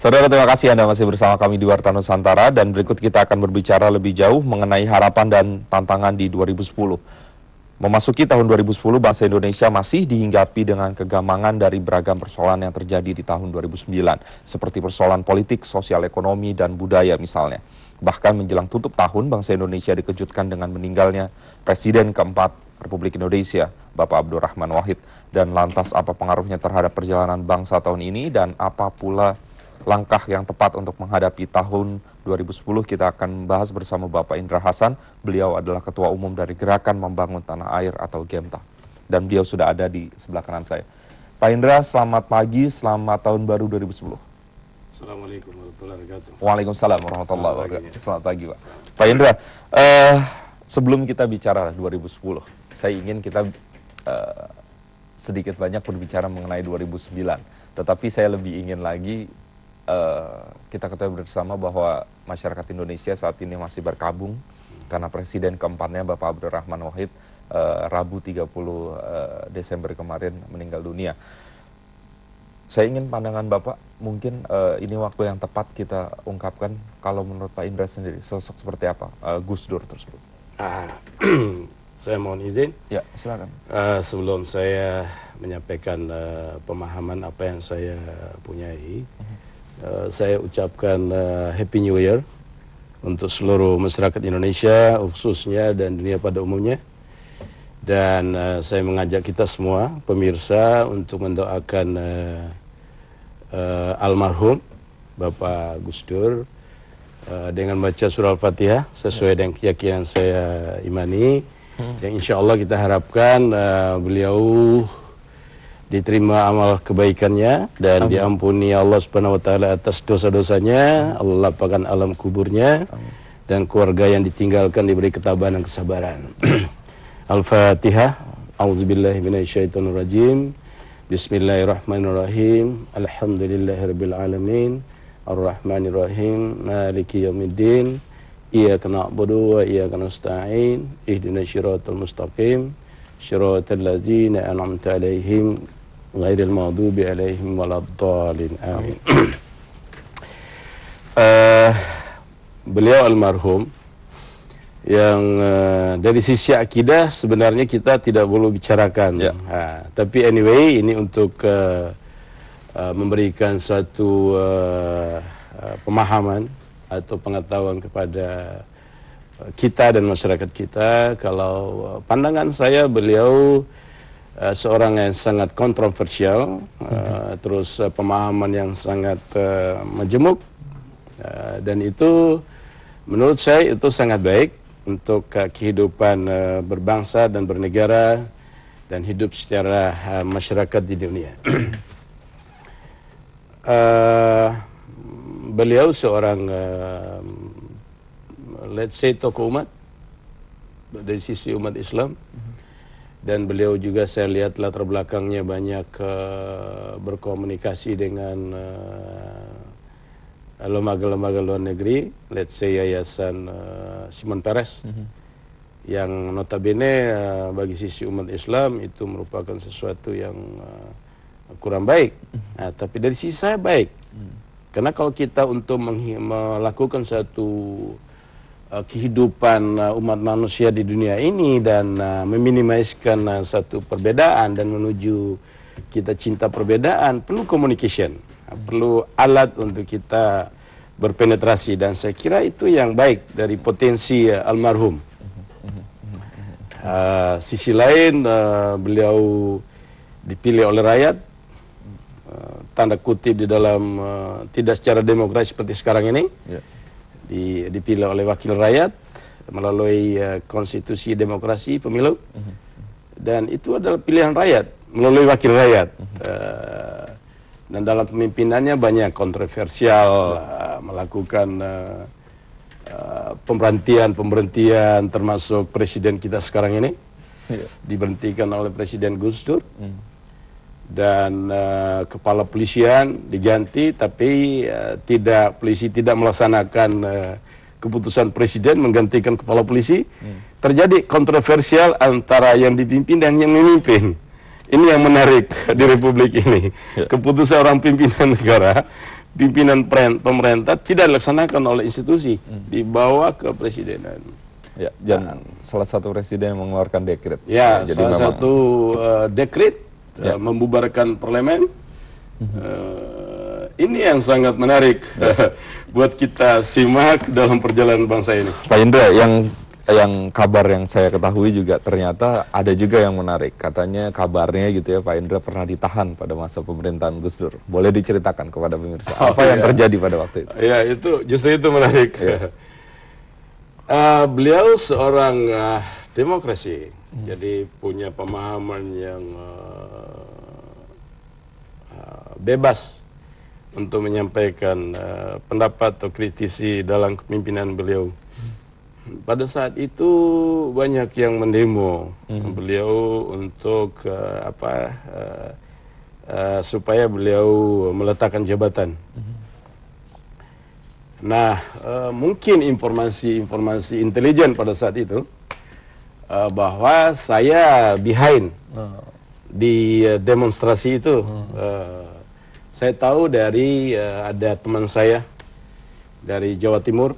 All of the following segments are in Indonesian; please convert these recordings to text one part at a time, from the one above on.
Saudara, terima kasih Anda masih bersama kami di Warta Nusantara, dan berikut kita akan berbicara lebih jauh mengenai harapan dan tantangan di 2010. Memasuki tahun 2010, bangsa Indonesia masih dihinggapi dengan kegamangan dari beragam persoalan yang terjadi di tahun 2009, seperti persoalan politik, sosial ekonomi, dan budaya misalnya. Bahkan menjelang tutup tahun, bangsa Indonesia dikejutkan dengan meninggalnya Presiden keempat Republik Indonesia, Bapak Abdurrahman Wahid. Dan lantas apa pengaruhnya terhadap perjalanan bangsa tahun ini, dan apa pula langkah yang tepat untuk menghadapi tahun 2010, kita akan bahas bersama Bapak Indra Hasan. Beliau adalah Ketua Umum dari Gerakan Membangun Tanah Air atau GEMTA. Dan beliau sudah ada di sebelah kanan saya. Pak Indra, selamat pagi, selamat tahun baru 2010. Assalamualaikum warahmatullahi wabarakatuh. Waalaikumsalam warahmatullahi wabarakatuh. Selamat pagi, Pak. Pak Indra, sebelum kita bicara 2010, saya ingin kita sedikit banyak berbicara mengenai 2009. Tetapi saya lebih ingin lagi kita ketahui bersama bahwa masyarakat Indonesia saat ini masih berkabung karena Presiden keempatnya Bapak Abdurrahman Wahid Rabu 30 Desember kemarin meninggal dunia. Saya ingin pandangan Bapak, mungkin ini waktu yang tepat kita ungkapkan kalau menurut Pak Indra sendiri, sosok seperti apa Gus Dur tersebut. Saya mohon izin. Ya, silakan. Sebelum saya menyampaikan pemahaman apa yang saya punyai, saya ucapkan Happy New Year untuk seluruh masyarakat Indonesia khususnya dan dunia pada umumnya. Dan saya mengajak kita semua pemirsa untuk mendoakan almarhum Bapak Gus Dur dengan baca surah Al-Fatihah sesuai dengan keyakinan saya imani. Yang insya Allah kita harapkan beliau diterima amal kebaikannya dan diampuni Allah Subhanahu wa taala atas dosa-dosanya, Allah lapangkan alam kuburnya, dan keluarga yang ditinggalkan diberi ketabahan dan kesabaran. Al-Fatihah. A'udzubillahi minasyaitonir rajim. Bismillahirrahmanirrahim. Alhamdulillahirabbil alamin. Arrahmanirrahim. Maliki yaumiddin. Iyyaka na'budu wa iyyaka nasta'in. Ihdinas siratal mustaqim. Shiratal ladzina an'amta 'alaihim ghairil maghdubi 'alaihim waladdallin. Amin. Beliau almarhum yang dari sisi akidah sebenarnya kita tidak perlu bicarakan. Ya. Tapi anyway, ini untuk memberikan suatu pemahaman atau pengetahuan kepada kita dan masyarakat kita. Kalau pandangan saya, beliau seorang yang sangat kontroversial, terus pemahaman yang sangat majemuk, dan itu menurut saya itu sangat baik untuk kehidupan berbangsa dan bernegara dan hidup secara masyarakat di dunia. Beliau seorang let's say tokoh umat dari sisi umat Islam, dan beliau juga saya lihat latar belakangnya banyak berkomunikasi dengan lembaga-lembaga luar negeri, let's say Yayasan Shimon Peres, yang notabene bagi sisi umat Islam itu merupakan sesuatu yang kurang baik. Tapi dari sisi saya baik, karena kalau kita untuk melakukan satu kehidupan umat manusia di dunia ini dan meminimaliskan satu perbedaan dan menuju kita cinta perbedaan, perlu communication, perlu alat untuk kita berpenetrasi, dan saya kira itu yang baik dari potensi almarhum. Sisi lain, beliau dipilih oleh rakyat, tanda kutip di dalam tidak secara demokrasi seperti sekarang ini. Dipilih oleh wakil rakyat melalui konstitusi demokrasi pemilu, dan itu adalah pilihan rakyat melalui wakil rakyat. Dan dalam pemimpinannya banyak kontroversial, melakukan pemberhentian termasuk presiden kita sekarang ini diberhentikan oleh Presiden Gus Dur, dan kepala polisian diganti, tapi polisi tidak melaksanakan keputusan presiden menggantikan kepala polisi. Terjadi kontroversial antara yang dipimpin dan yang memimpin. Ini yang menarik di Republik ini. Keputusan orang pimpinan negara pimpinan pemerintah tidak dilaksanakan oleh institusi, dibawa ke presidenan. Ya, dan salah satu presiden yang mengeluarkan dekret. Ya, jadi salah memang satu dekret membubarkan parlemen. Ini yang sangat menarik buat kita simak dalam perjalanan bangsa ini. Pak Indra, yang kabar yang saya ketahui juga ternyata ada juga yang menarik. Katanya kabarnya gitu ya, Pak Indra pernah ditahan pada masa pemerintahan Gus Dur. Boleh diceritakan kepada pemirsa apa yang terjadi pada waktu itu? Ya, justru itu menarik. Beliau seorang demokrasi, jadi punya pemahaman yang bebas untuk menyampaikan pendapat atau kritisi dalam kepemimpinan beliau. Pada saat itu banyak yang mendemo beliau untuk supaya beliau meletakkan jabatan. Nah, mungkin informasi intelijen pada saat itu bahwa saya behind di demonstrasi itu. Saya tahu dari ada teman saya dari Jawa Timur,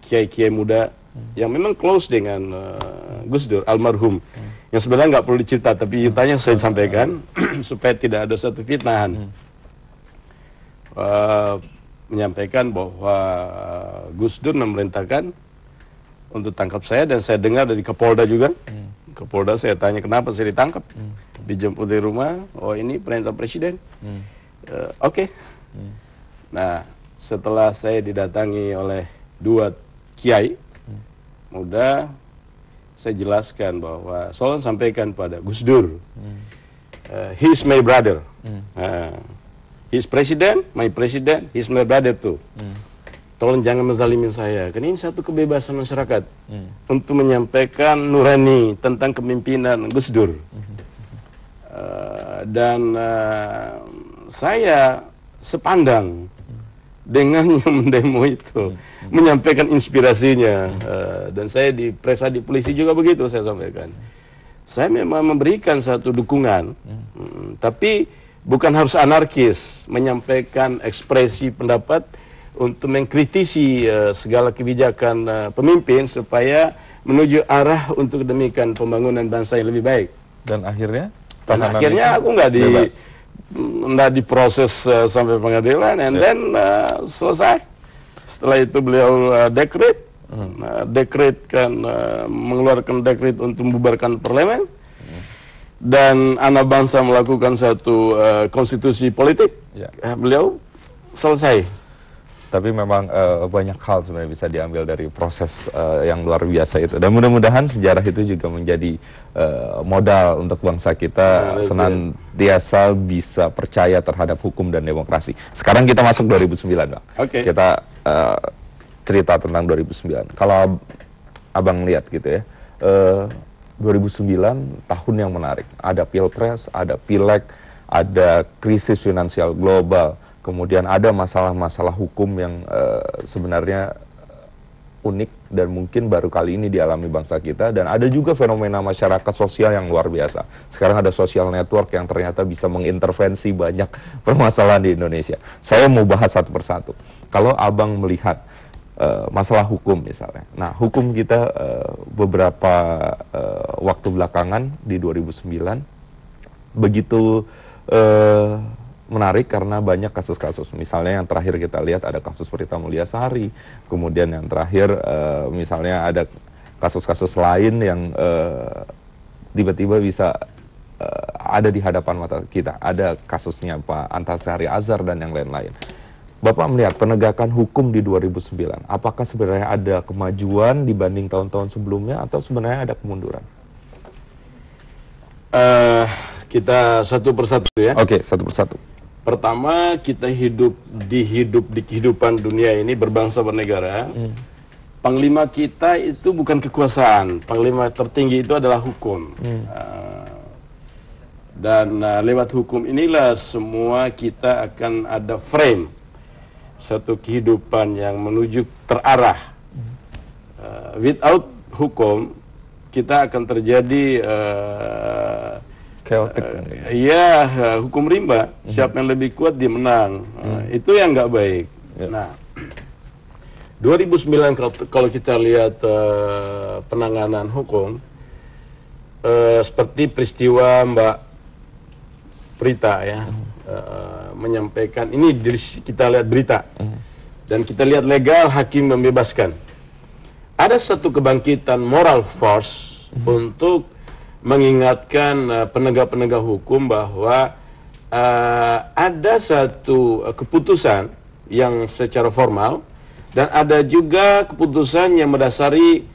kiai-kiai muda yang memang close dengan Gus Dur almarhum, yang sebenarnya nggak perlu dicerita, tapi tanya saya sampaikan supaya tidak ada satu fitnahan. Menyampaikan bahwa Gus Dur memerintahkan untuk tangkap saya, dan saya dengar dari Kapolda juga. Kapolda saya tanya kenapa saya ditangkap, dijemput dari rumah, oh ini perintah presiden. Oke. Nah, setelah saya didatangi oleh dua kiai muda, saya jelaskan bahwa soal sampaikan pada Gus Dur, he is my brother. He's president, my president, he's my brother too. Tolong jangan menzalimi saya. Karena ini satu kebebasan masyarakat untuk menyampaikan nurani tentang kepemimpinan Gus Dur. Dan saya sepandang dengan yang mendemo itu, menyampaikan inspirasinya. Dan saya diperiksa di polisi juga begitu saya sampaikan. Saya memang memberikan satu dukungan, tapi bukan harus anarkis, menyampaikan ekspresi pendapat untuk mengkritisi segala kebijakan pemimpin supaya menuju arah untuk demikian pembangunan bangsa yang lebih baik. Dan akhirnya? Dan akhirnya aku nggak diproses sampai pengadilan, and then selesai. Setelah itu beliau mengeluarkan dekret untuk membubarkan parlemen, dan anak bangsa melakukan satu konstitusi politik. Beliau selesai. Tapi memang banyak hal sebenarnya bisa diambil dari proses yang luar biasa itu. Dan mudah-mudahan sejarah itu juga menjadi modal untuk bangsa kita senantiasa bisa percaya terhadap hukum dan demokrasi. Sekarang kita masuk 2009, Pak. Kita cerita tentang 2009. Kalau Abang lihat gitu ya, 2009 tahun yang menarik. Ada pilpres, ada pileg, ada krisis finansial global. Kemudian ada masalah-masalah hukum yang sebenarnya unik dan mungkin baru kali ini dialami bangsa kita. Dan ada juga fenomena masyarakat sosial yang luar biasa. Sekarang ada social network yang ternyata bisa mengintervensi banyak permasalahan di Indonesia. Saya mau bahas satu persatu. Kalau Abang melihat masalah hukum misalnya. Nah, hukum kita beberapa waktu belakangan di 2009 begitu menarik karena banyak kasus-kasus. Misalnya yang terakhir kita lihat ada kasus Prita Mulyasari, kemudian yang terakhir misalnya ada kasus-kasus lain yang tiba-tiba bisa ada di hadapan mata kita. Ada kasusnya Pak Antasari Azhar dan yang lain-lain. Bapak melihat penegakan hukum di 2009, apakah sebenarnya ada kemajuan dibanding tahun-tahun sebelumnya atau sebenarnya ada kemunduran? Kita satu persatu ya. Oke, satu persatu. Pertama, kita hidup di kehidupan dunia ini berbangsa bernegara. Panglima kita itu bukan kekuasaan. Panglima tertinggi itu adalah hukum. Dan lewat hukum inilah semua kita akan ada frame satu kehidupan yang menuju terarah. Without hukum, kita akan terjadi Chaotic. Iya, hukum rimba. Siapa yang lebih kuat dia menang. Itu yang nggak baik. Nah, 2009 kalau kita lihat penanganan hukum, seperti peristiwa Mbak Prita ya, menyampaikan ini kita lihat berita dan kita lihat legal hakim membebaskan. Ada satu kebangkitan moral force untuk mengingatkan penegak-penegak hukum bahwa ada satu keputusan yang secara formal dan ada juga keputusan yang mendasari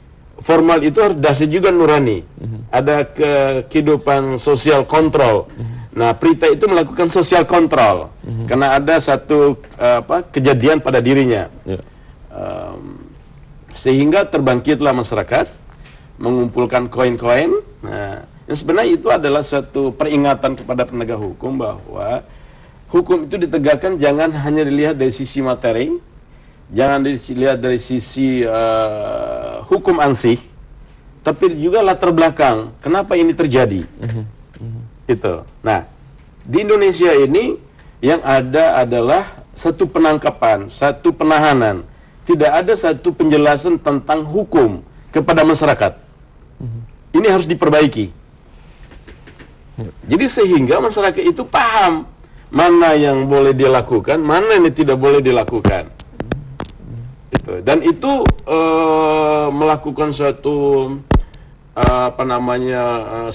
formal itu harus dasar juga nurani. Ada kehidupan sosial kontrol. Nah, Prita itu melakukan sosial kontrol karena ada satu kejadian pada dirinya. Sehingga terbangkitlah masyarakat mengumpulkan koin-koin. Nah, yang sebenarnya itu adalah satu peringatan kepada penegak hukum bahwa hukum itu ditegakkan jangan hanya dilihat dari sisi materi, jangan dilihat dari sisi hukum ansih, tapi juga latar belakang kenapa ini terjadi. Itu. Nah, di Indonesia ini yang ada adalah satu penangkapan, satu penahanan. Tidak ada satu penjelasan tentang hukum kepada masyarakat. Ini harus diperbaiki. Jadi sehingga masyarakat itu paham mana yang boleh dilakukan, mana yang tidak boleh dilakukan. Dan itu melakukan suatu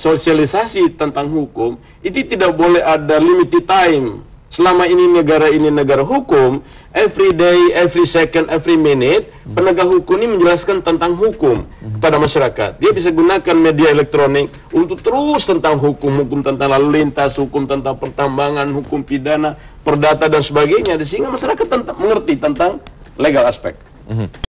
sosialisasi tentang hukum. Itu tidak boleh ada limited time. Selama ini negara hukum, every day, every second, every minute, penegak hukum ini menjelaskan tentang hukum kepada masyarakat. Dia bisa gunakan media elektronik untuk terus tentang hukum tentang lalu lintas, hukum tentang pertambangan, hukum pidana, perdata dan sebagainya, sehingga masyarakat mengerti tentang legal aspek.